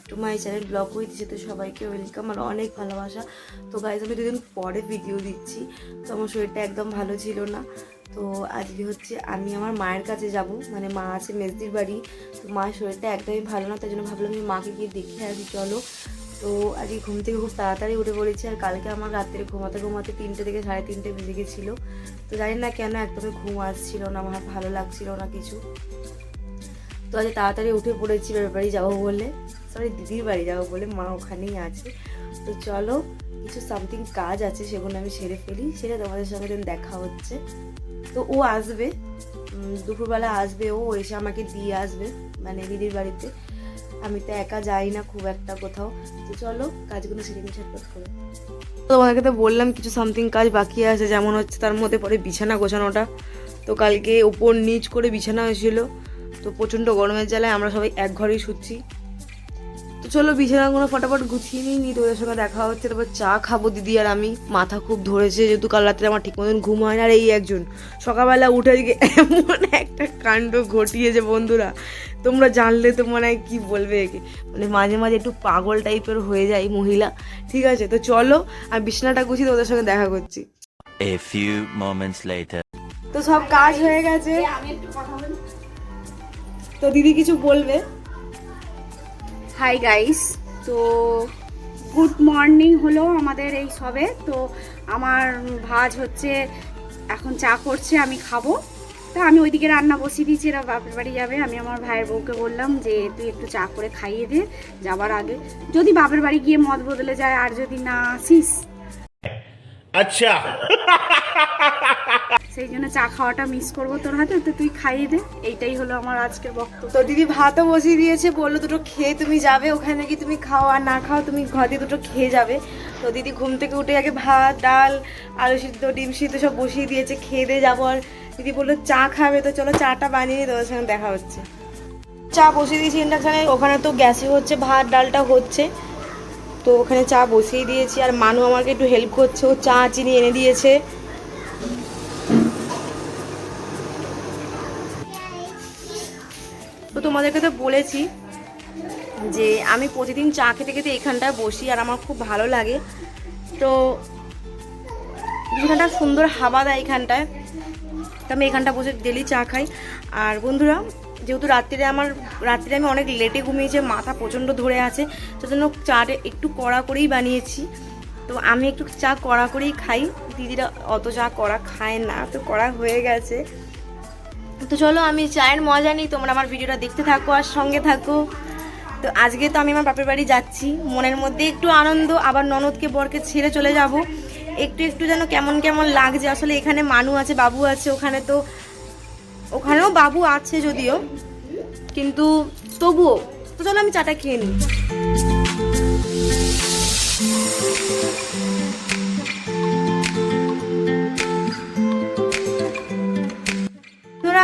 To my channel blog with তো সবাইকে welcome আর অনেক ভালোবাসা। তো গাইজ আমি দুদিন পরে ভিডিও দিচ্ছি, তো আমার শরীরটা একদম ভালো ছিল না। তো আজকে হচ্ছে আমি আমার মায়ের কাছে যাব, মানে মা আছে মেজদির বাড়ি। তো মায়ের শরীরটা একদমই ভালো না, তাই জন্য ভাবলাম আমি মাকে গিয়ে দেখে আসি চলো। তো আজকে ঘুম থেকে খুব তাড়াতাড়ি উঠে পড়েছি, আর কালকে আমার রাত্রে ঘুমাতে ঘুমাতে 3টে থেকে 3:30 বেজে গেছিলো। তো জানি না কেন একদমই ঘুম আসছিল না, আমার ভালো লাগছিল না কিছু। তো আজ তাড়াতাড়ি উঠে পড়েছি বাবার বাড়ি যাবো বলে, সরি দিদির বাড়ি যাবো বলে, মা ওখানেই আছে। তো চলো কিছু সামথিং কাজ আছে, সেগুলো আমি সেরে ফেলি, সেটা তোমাদের সঙ্গে দিন দেখা হচ্ছে। তো ও আসবে দুপুরবেলা আসবে, ও এসে আমাকে দিয়ে আসবে মানে দিদির বাড়িতে। আমি তো একা যাই না খুব একটা কোথাও। তো চলো কাজগুলো সেরে নিয়ে ঝটপট করে। তোমাদেরকে তো বললাম কিছু সামথিং কাজ বাকি আছে, যেমন হচ্ছে তার মধ্যে পরে বিছানা গোছানোটা। তো কালকে ওপর নিচ করে বিছানা হয়েছিল, তো প্রচণ্ড গরমের জ্বালায় আমরা সবাই এক ঘরেই শুচ্ছি। তো চলো বিছানাগুলো ফটাফট গুছিয়ে নিই, তোদের সঙ্গে দেখা হচ্ছে। তারপর চা খাবো দিদি আর আমি। মাথা খুব ধরেছে, যেহেতু কাল রাত্রে আমার ঠিক মতন ঘুম হয় না। আর এই একজন সকালবেলা উঠে দিকে এমন একটা কাণ্ড ঘটিয়েছে বন্ধুরা, তোমরা জানলে তো মানে কি বলবে একে, মানে মাঝে মাঝে একটু পাগল টাইপের হয়ে যায় মহিলা। ঠিক আছে, তো চলো আর বিছানাটা গুছিয়ে তোদের সঙ্গে দেখা করছি। A few moments later. তো সব কাজ হয়ে গেছে, তো দিদি কিছু বলবে। হাই গাইস, তো গুড মর্নিং হলো আমাদের এই সবে। তো আমার ভাজ হচ্ছে এখন চা করছে, আমি খাবো। তা আমি ওইদিকে রান্না বসিয়ে দিয়েছি, এরা বাপের বাড়ি যাবে। আমি আমার ভাইয়ের বউকে বললাম যে তুই একটু চা করে খাইয়ে দে যাবার আগে, যদি বাপের বাড়ি গিয়ে মদ বদলে যায়, আর যদি না আসিস। আচ্ছা, সেই জন্য চা খাওয়াটা মিস করবো তোর হাতে, তো তুই খাইয়ে দে। এইটাই হলো আমার আজকের বক্তব্য। তো দিদি ভাতও বসিয়ে দিয়েছে, বললো দুটো খেয়ে তুমি যাবে ওখানে, কি তুমি খাও আর না খাও তুমি ঘর দিয়ে দুটো খেয়ে যাবে। তো দিদি ঘুম থেকে উঠে আগে ভাত ডাল আলু সিদ্ধ ডিম সিদ্ধ সব বসিয়ে দিয়েছে, খেয়ে দিয়ে যাবো। আর দিদি বললো চা খাবে, তো চলো চাটা বানিয়ে নিয়ে তোদের সঙ্গে দেখা হচ্ছে। চা বসিয়ে দিয়েছি ইন্ডাকশানে, ওখানে তো গ্যাসে হচ্ছে ভাত ডালটা হচ্ছে, তো ওখানে চা বসিয়ে দিয়েছি। আর মানু আমাকে একটু হেল্প করছে, ও চা চিনি এনে দিয়েছে। তো তোমাদেরকে তো বলেছি যে আমি প্রতিদিন চা খেতে খেতে এখানটায় বসি, আর আমার খুব ভালো লাগে। তো এখানটা সুন্দর হাওয়া দেয় এখানটায়, তো আমি এখানটা বসে ডেলি চা খাই। আর বন্ধুরা যেহেতু রাত্রিরে আমি অনেক লেটে ঘুমিয়েছি, মাথা প্রচণ্ড ধরে আছে, সেজন্য চাটা একটু কড়া করেই বানিয়েছি। তো আমি একটু চা কড়া করেই খাই, দিদিরা অত চা কড়া খায় না, তো কড়া হয়ে গেছে। তো চলো আমি চায়ের মজা নিই, তোমরা আমার ভিডিওটা দেখতে থাকো আর সঙ্গে থাকো। তো আজকে তো আমি আমার বাপের বাড়ি যাচ্ছি, মনের মধ্যে একটু আনন্দ, আবার ননদকে বরকে ছেড়ে চলে যাব। একটু একটু যেন কেমন কেমন লাগছে। আসলে এখানে মানু আছে, বাবু আছে, ওখানেও বাবু আছে যদিও, কিন্তু তবুও। তো চলো আমি চাটা খেয়ে নিই।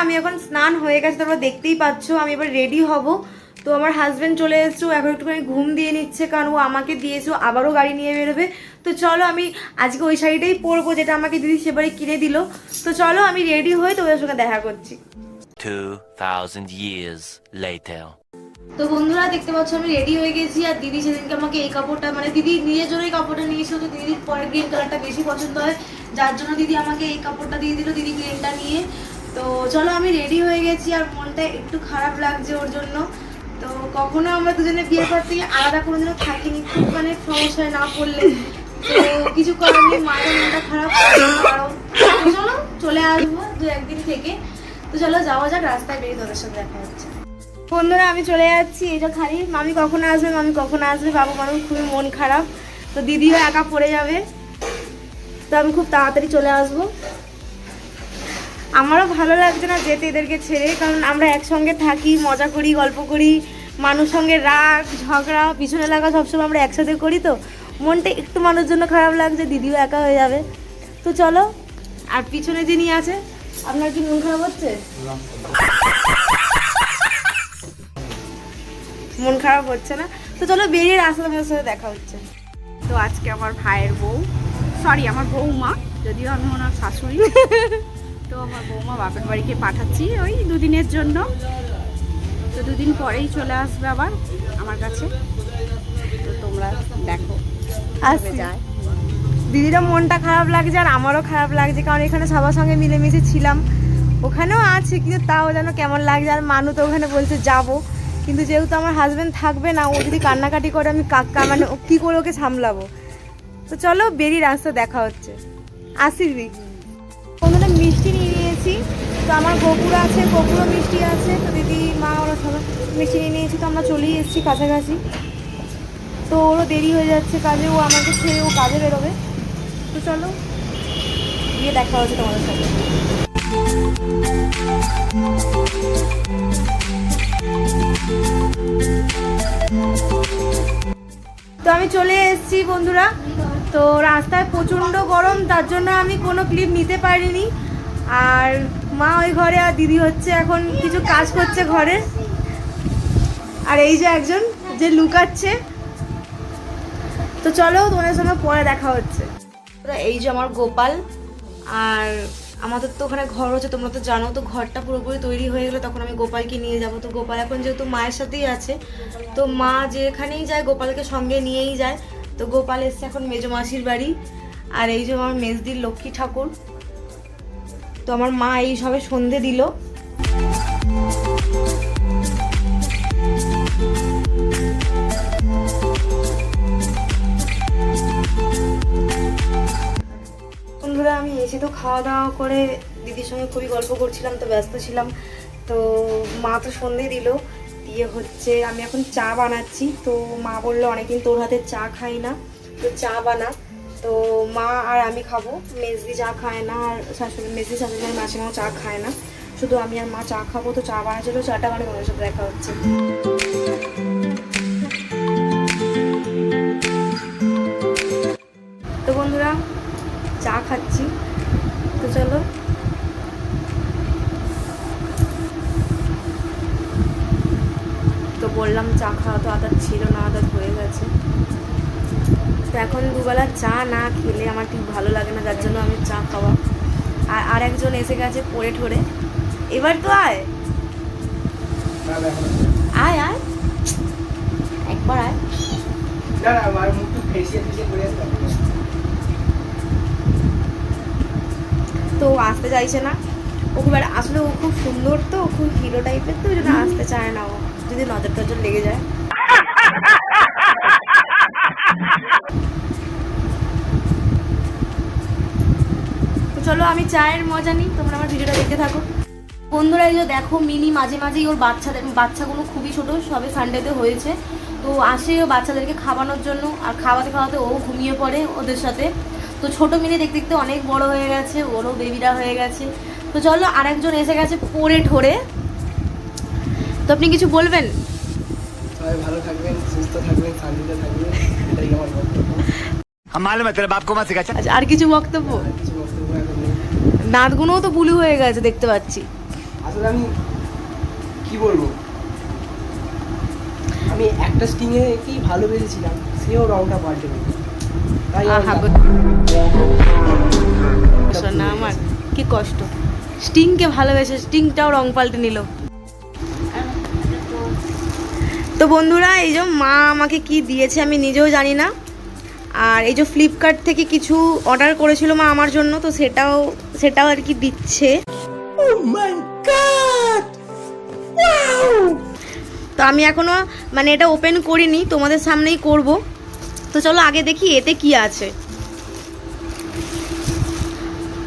আমি এখন স্নান হয়ে গেছে, তোমরা দেখতেই পাচ্ছ। আমি এবার রেডি হব। তো আমার হাজবেন্ড চলে এসেছে, এখন একটুখানি ঘুম দিয়ে নিচ্ছে, কারণ ও আমাকে দিয়েছে, আবারও গাড়ি নিয়ে বেরোবে। তো চলো আমি আজকে ওই শাড়িটাই পরবো যেটা আমাকে দিদি সেবারে কিনে দিল। তো চলো আমি রেডি হয়ে তোদের সঙ্গে দেখা করছি। 2000 years later. তো বন্ধুরা দেখতে পাচ্ছ আমি রেডি হয়ে গেছি, আর দিদি সেদিনকে আমাকে এই কাপড়টা, মানে দিদি নিজের জন্য এই কাপড়টা নিয়েছিল, তো দিদির পরে গ্রিন কালারটা বেশি পছন্দ হয়, যার জন্য দিদি আমাকে এই কাপড়টা দিয়ে দিল, দিদি গ্রিনটা নিয়ে। তো চলো আমি রেডি হয়ে গেছি, আর মনটা একটু খারাপ লাগছে ওর জন্য। তো কখনো আমরা দুজনে বিয়ের পর থেকে আলাদা কোনোদিনও থাকিনি, খুব মানে সমস্যায় না পড়লে তো কিছু করার নেই, মায়ের মনটা খারাপ। চলো চলে আসবো 2-1 দিন থেকে। তো চলো যাওয়া যাক, রাস্তায় বেরিয়ে তোদের সাথে দেখা হচ্ছে। বন্ধুরা আমি চলে যাচ্ছি, এটা খালি মামি কখন আসবে, বাবু মানুষ খুবই মন খারাপ, তো দিদিও একা পড়ে যাবে। তো আমি খুব তাড়াতাড়ি চলে আসবো। আমারও ভালো লাগছে না যেতে এদেরকে ছেড়ে, কারণ আমরা একসঙ্গে থাকি, মজা করি, গল্প করি, মানুষ সঙ্গে রাগ ঝগড়া পিছনে লাগা সবসময় আমরা একসাথে করি। তো মনটা একটু মানুষ জন্য খারাপ লাগছে, দিদিও একা হয়ে যাবে। তো চলো। আর পিছনে যিনি আছে, আপনার কি মন খারাপ হচ্ছে? মন খারাপ হচ্ছে না? তো চলো বেরিয়ে রাস্তায় আপনার সাথে দেখা হচ্ছে। তো আজকে আমার ভাইয়ের বউ, সরি আমার বৌমা, যদিও আমি ওনার শাশুড়ি। তো আমার বৌমা বাপের বাড়িকে পাঠাচ্ছি ওই 2 দিনের জন্য। তো দুদিন পরেই চলে আসবে আবার আমার কাছে। তো তোমরা দেখো আসছি। যায়। দিদিরও মনটা খারাপ লাগছে আর আমারও খারাপ লাগছে, কারণ এখানে সবার সঙ্গে মিলেমিশে ছিলাম। ওখানেও আছে কিন্তু তাও যেন কেমন লাগছে। আর মানু তো ওখানে বলছে যাব, কিন্তু যেহেতু আমার হাজবেন্ড থাকবে না, ও যদি কান্নাকাটি করে আমি কাকা মানে কী করে ওকে সামলাবো। তো চলো বেরিয়ে রাস্তা দেখা হচ্ছে। আসি দিদি। কোনটা মিষ্টি নিয়ে নিয়েছি, তো আমার গোপুর আছে, গোপুরও মিষ্টি আছে, তো দিদি মা ওরা সবাই মিষ্টি নিয়ে নিয়েছি। তো আমরা চলেই এসেছি কাছাকাছি। তো ওরও দেরি হয়ে যাচ্ছে কাজে, ও আমাকে ছেড়ে ও কাজে বেরোবে। তো চলো গিয়ে দেখা হচ্ছে তোমাদের সাথে। তো আমি চলে এসেছি বন্ধুরা। তো রাস্তায় প্রচণ্ড গরম, তার জন্য আমি কোনো ক্লিপ নিতে পারিনি। আর মা ওই ঘরে, আর দিদি হচ্ছে এখন কিছু কাজ করছে ঘরে। আর এই যে একজন যে লুকাচ্ছে। তো চলো তোমাদের সঙ্গে পরে দেখা হচ্ছে। এই যে আমার গোপাল, আর আমাদের তো ওখানে ঘর হচ্ছে, তোমরা তো জানো। তো ঘরটা পুরোপুরি তৈরি হয়ে গেলে তখন আমি গোপালকে নিয়ে যাব। তো গোপাল এখন যেহেতু মায়ের সাথেই আছে, তো মা যেখানেই যায় গোপালকে সঙ্গে নিয়েই যায়। তো গোপাল এসছে এখন মেজো মাসির বাড়ি। আর এই যে আমার মেজদির লক্ষ্মী ঠাকুর। তো আমার মা এই সবে সন্ধে দিল। বন্ধুরা আমি এসে তো খাওয়া দাওয়া করে দিদির সঙ্গে খুবই গল্প করছিলাম, তো ব্যস্ত ছিলাম। তো মা তো সন্ধে দিল, দিয়ে হচ্ছে আমি এখন চা বানাচ্ছি। তো মা বললো অনেকদিন তোর হাতে চা খাই না, তো চা বানা। তো মা আর আমি খাবো, মেজদি চা খায় না, আর শাশুড়ি মেজদি শাশুড়ি আর মাসিমাও চা খায় না, শুধু আমি আর মা চা খাবো। তো চা বানাচ্ছিল, চাটা মানে তোমাদের সাথে দেখা হচ্ছে। তো বন্ধুরা চা খাচ্ছি, তো চলো। তো বললাম চা খাওয়া তো আদত ছিল না, আদত হয়ে গেছে। তো এখন দুবেলা চা না খেলে আমার ঠিক ভালো লাগে না, যার জন্য আমি চা খাওয়া। আর একজন এসে গেছে পড়ে ঠরে। এবার তো আয় আয় আয় একবার আয়। তো আসতে চাইছে না, ও খুব আসলে ও খুব সুন্দর, তো খুব হিরো টাইপের, তো ওই জন্য আসতে চায় না ও, যদি নজর টজর লেগে যায়। তো চলো আমি চায়ের মজা নিই, তোমরা আমার ভিডিওটা দেখতে থাকো। বন্ধুরা এই যে দেখো মিনি মাঝে মাঝেই ওর বাচ্চাগুলো খুবই ছোটো, সবে সানডেতে হয়েছে। তো আসে ও বাচ্চাদেরকে খাওয়ানোর জন্য, আর খাওয়াতে খাওয়াতে ও ঘুমিয়ে পড়ে ওদের সাথে। তো ছোটো মিনি দেখতে দেখতে অনেক বড় হয়ে গেছে, ওরও বেবিরা হয়ে গেছে। তো চলো আরেকজন এসে গেছে পড়ে ঠরে। তো আপনি কিছু বলবেন? সবাই ভালো থাকবেন, সুস্থ থাকবেন, শান্তিতে থাকবেন, এটাই আমার বক্তব্য। हम मालूम है तेरे बाप को मत सिखा। আচ্ছা আর কিছু বক্তব্য? আর কিছু বক্তব্য এখন নেই। দাঁতগুলোও তো বুলু হয়ে গেছে দেখতে পাচ্ছি। আসলে আমি কি বলবো, আমি একটা স্টিংয়ে কি ভালোবেসেছিলাম, সেও রংটা পাল্টে গেল। তাই আমার আহা গো। না আমার কি কষ্ট, স্টিংকে ভালোবেসে স্টিংটাও রং পাল্টে নিল। তো বন্ধুরা এই যে মা আমাকে কি দিয়েছে আমি নিজেও জানি না। আর এই যে ফ্লিপকার্ট থেকে কিছু অর্ডার করেছিল মা আমার জন্য, তো সেটাও আর কি দিচ্ছে। তো আমি এখনো মানে এটা ওপেন করিনি, তোমাদের সামনেই করব। তো চলো আগে দেখি এতে কি আছে।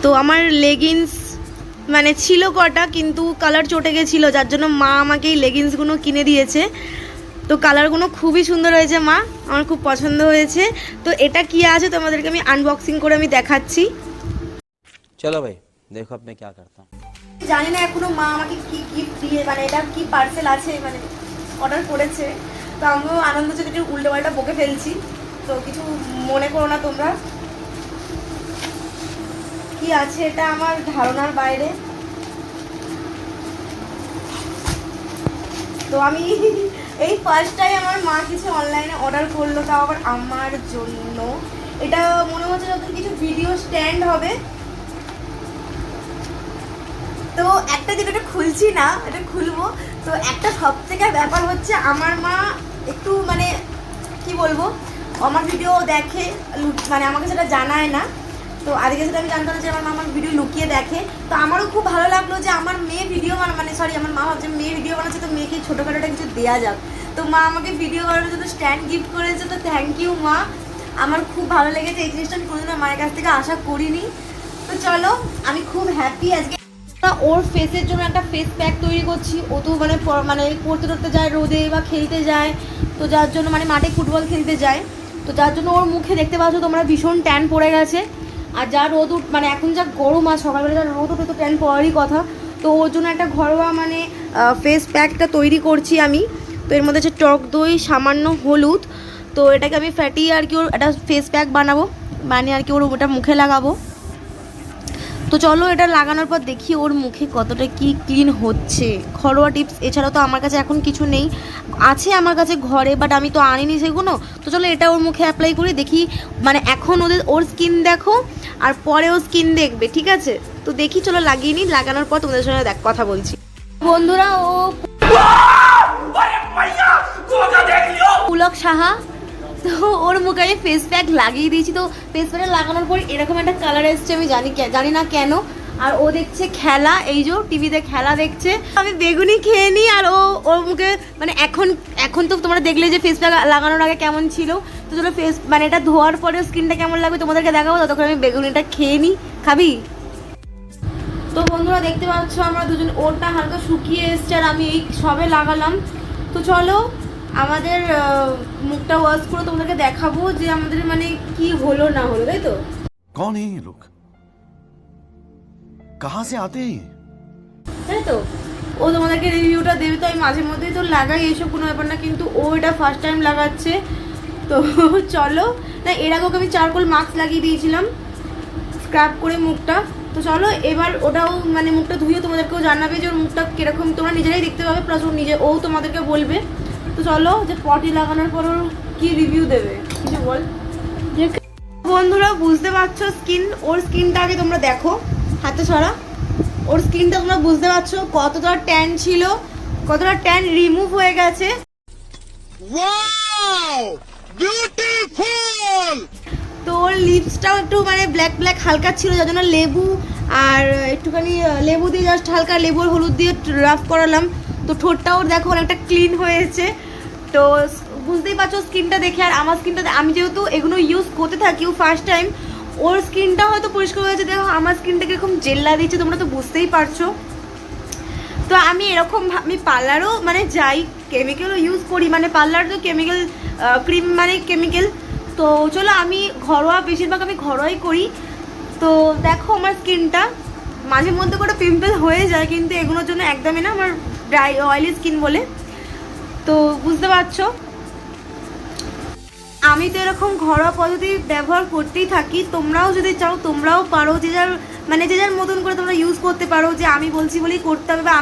তো আমার লেগিংস মানে ছিল কটা, কিন্তু কালার চটে গেছিলো, যার জন্য মা আমাকে এই লেগিংসগুলো কিনে দিয়েছে। তো কালারগুলো খুবই সুন্দর হয়েছে মা, আমার খুব পছন্দ হয়েছে। তো এটা কি আছে তোমাদেরকে আমি আনবক্সিং করে আমি দেখাচ্ছি। चलो भाई देखो अब मैं क्या करता हूँ। জানি না এখনো মা আমাকে কি গিফট দিয়ে, মানে এটা কি পার্সেল আছে, মানে অর্ডার করেছে। তো আমিও আনন্দ হচ্ছে, একটু উল্টো পাল্টা বকে ফেলছি, তো কিছু মনে করো না তোমরা। কি আছে এটা আমার ধারণার বাইরে। তো আমি এই ফার্স্ট টাইম আমার মা কিছু অনলাইনে অর্ডার করলো, তাও আবার আমার জন্য। এটা মনে হচ্ছে যত কিছু ভিডিও স্ট্যান্ড হবে। তো একটা যেটা খুলছি না, এটা খুলবো। তো একটা সব থেকে ব্যাপার হচ্ছে আমার মা একটু মানে কি বলবো, আমার ভিডিও দেখে মানে আমাকে সেটা জানায় না। তো আজকে সেটা আমি জানতাম না যে আমার মা আমার ভিডিও লুকিয়ে দেখে। তো আমারও খুব ভালো লাগলো যে আমার মেয়ে ভিডিও আমার মা ভাবছে মেয়ে ভিডিও বানাচ্ছে, তো মেয়েকে ছোটোখাটোটা কিছু দেওয়া যাক। তো মা আমাকে ভিডিও বানানোর জন্য স্ট্যান্ড গিফট করেছে, তো থ্যাংক ইউ মা। আমার খুব ভালো লেগেছে, এই জিনিসটা আমি কোনোদিনও মায়ের কাছ থেকে আশা করিনি। তো চলো আমি খুব হ্যাপি আজকে। ওর ফেসের জন্য একটা ফেস প্যাক তৈরি করছি। ও তো মানে পড়তে টড়তে যায় রোদে বা খেলতে যায়, তো যার জন্য মানে মাঠে ফুটবল খেলতে যায়, তো যার জন্য ওর মুখে দেখতে পাচ্ছ তোমরা ভীষণ ট্যান পড়ে গেছে। আর যা রোদ মানে এখন যা গরম আর সকালবেলা যা রোদ উঠে তো ট্যান পড়ারই কথা। তো ওর জন্য একটা ঘরোয়া মানে ফেস প্যাকটা তৈরি করছি আমি। তো এর মধ্যে হচ্ছে টক দই, সামান্য হলুদ। তো এটাকে আমি ফ্যাটিয়ে আর কি ওর একটা ফেস প্যাক বানিয়ে আর কি ওর ওটা মুখে লাগাবো। তো চলো এটা লাগানোর পর দেখি ওর মুখে কতটা কি ক্লিন হচ্ছে। ঘরোয়া টিপস এছাড়াও তো আমার কাছে এখন কিছু নেই, আছে আমার কাছে ঘরে, বাট আমি তো আনিনি সেগুলো। তো চলো এটা ওর মুখে অ্যাপ্লাই করি, দেখি মানে এখন ওর স্কিন দেখো আর পরে ও স্কিন দেখবে, ঠিক আছে? তো দেখি চলো লাগিয়ে নিই, লাগানোর পর তোমাদের সঙ্গে কথা বলছি। বন্ধুরা ও পুলক সাহা, তো ওর মুখে আমি ফেস প্যাক লাগিয়ে দিয়েছি। তো ফেস প্যাকটা লাগানোর পর এরকম একটা কালার এসছে, আমি জানি না কেন। আর ও দেখছে খেলা, এই যে টিভিতে খেলা দেখছে। আমি বেগুনি খেয়ে নিই আর ওর মুখে মানে এখন তো তোমরা দেখলে যে ফেস প্যাক লাগানোর আগে কেমন ছিল। তো চলো মানে এটা ধোয়ার পরে স্কিনটা কেমন লাগবে তোমাদেরকে দেখাবো। ততক্ষণ আমি বেগুনিটা খেয়ে নিই। খাবি? তো বন্ধুরা দেখতে পাচ্ছ আমরা দুজন, ওরটা হালকা শুকিয়ে এসছে আর আমি এই সবে লাগালাম। তো চলো আমাদের মুখটা ওয়াশ করে তোমাদেরকে দেখাবো যে আমাদের মানে কি হলো না হলো, তাই তো? कौन है ये लोग? कहाँ से आते हैं ये? তাই তো ও তোমাদেরকে রিভিউটা দেবে। তো আমি মাঝে মধ্যেই তো লাগাই, এইসব কোনো ব্যাপার না, কিন্তু ও এটা ফার্স্ট টাইম লাগাচ্ছে। তো চলো না, এর আগেও আমি চারকোল মাস্ক লাগিয়ে দিয়েছিলাম স্ক্রাব করে মুখটা। তো চলো এবার ওটাও মানে মুখটা ধুয়ে তোমাদেরকেও জানাবে যে ওর মুখটা কিরকম, তোমরা নিজেরাই দেখতে পাবে, প্লাস ও তোমাদেরকে বলবে। তো চলো যে পটি লাগানোর পর ওর কি রিভিউ দেবে কিছু বল। বন্ধুরা বুঝতে পারছো ওর স্কিনটা আগে তোমরা দেখো, হাতে ছড়া। ওর স্কিনটা তোমরা বুঝতে পারছো কতটা ট্যান ছিল, কতটা ট্যান রিমুভ হয়ে গেছে। তো ওর লিপসটাও একটু মানে ব্ল্যাক হালকা ছিল, যার জন্য লেবু আর একটুখানি লেবু দিয়ে জাস্ট হালকা লেবু আর হলুদ দিয়ে রাফ করালাম। তো ঠোঁটটাও দেখো অনেকটা ক্লিন হয়েছে। তো বুঝতেই পারছো স্কিনটা দেখে। আর আমার স্কিনটা আমি যেহেতু এগুলো ইউজ করতে থাকি ফার্স্ট টাইম, ওর স্কিনটা হয়তো পরিষ্কার হয়েছে। দেখো আমার স্কিনটা কিরকম জেল্লা দিচ্ছে, তোমরা তো বুঝতেই পারছো। তো আমি এরকম আমি পার্লারও মানে যাই, কেমিক্যালও ইউজ করি, মানে পার্লার তো কেমিক্যাল ক্রিম মানে কেমিক্যাল। তো চলো আমি বেশিরভাগ আমি ঘরোয়াই করি। তো দেখো আমার স্কিনটা মাঝে মধ্যে করে পিম্পল হয়ে যায়, কিন্তু এগুলোর জন্য একদমই না, আমার ড্রাই অয়েলি স্কিন বলে। তো বুঝতে পারছো আমি তো এরকম ঘরোয়া পদ্ধতি ব্যবহার করতেই থাকি। তোমরাও যদি চাও তোমরাও পারো, যে যার মতন করে তোমরা ইউজ করতে পারো। যে আমি বলছি বলেই করতে হবে বা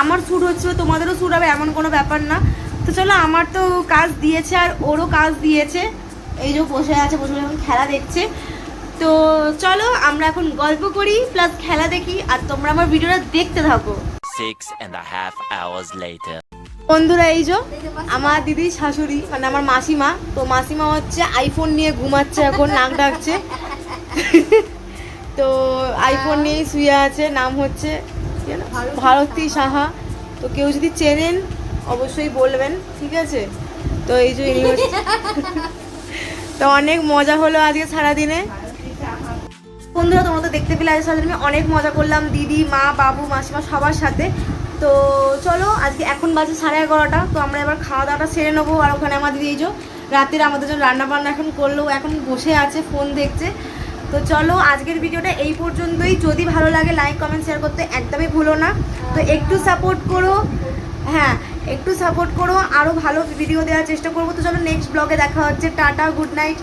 আমার স্যুট হচ্ছে তোমাদেরও স্যুট হবে এমন কোনো ব্যাপার না। তো চলো আমার তো কাজ দিয়েছে আর ওরও কাজ দিয়েছে, এই যে বসে এখন খেলা দেখছে। তো চলো আমরা এখন গল্প করি প্লাস খেলা দেখি, আর তোমরা আমার ভিডিওটা দেখতে থাকো। 6.5 hours later. বন্ধুরা এই যে আমার দিদির শাশুড়ি মানে আমার মাসিমা, তো মাসিমা হচ্ছে আইফোন নিয়ে ঘুমাচ্ছে, এখন নাক ডাকছে। তো আইফোন নিয়েই শুয়ে আছে, নাম হচ্ছে ভারতী সাহা। তো কেউ যদি চেনেন অবশ্যই বলবেন, ঠিক আছে? তো এই যে তো অনেক মজা হলো আজকে সারাদিনে। বন্ধুরা তোমরা তো দেখতে পেলে আজকে সারাদিন আমি অনেক মজা করলাম, দিদি, মা, বাবু, মাসিমা সবার সাথে। তো চলো আজকে এখন বাজে 11:30। তো আমরা এবার খাওয়া দাওয়াটা সেরে নেবো। আর ওখানে আমার দিদি এই যে রাতের আমাদের জন্য রান্না বান্না এখন করলো, এখন বসে আছে ফোন দেখছে। তো চলো আজকের ভিডিওটা এই পর্যন্তই। যদি ভালো লাগে লাইক কমেন্ট শেয়ার করতে একদমই ভুলো না। তো একটু সাপোর্ট করো, হ্যাঁ একটু সাপোর্ট করো, আরও ভালো ভিডিও দেওয়ার চেষ্টা করবো। তো চলো নেক্সট ব্লগে দেখা হচ্ছে। Tata, good night.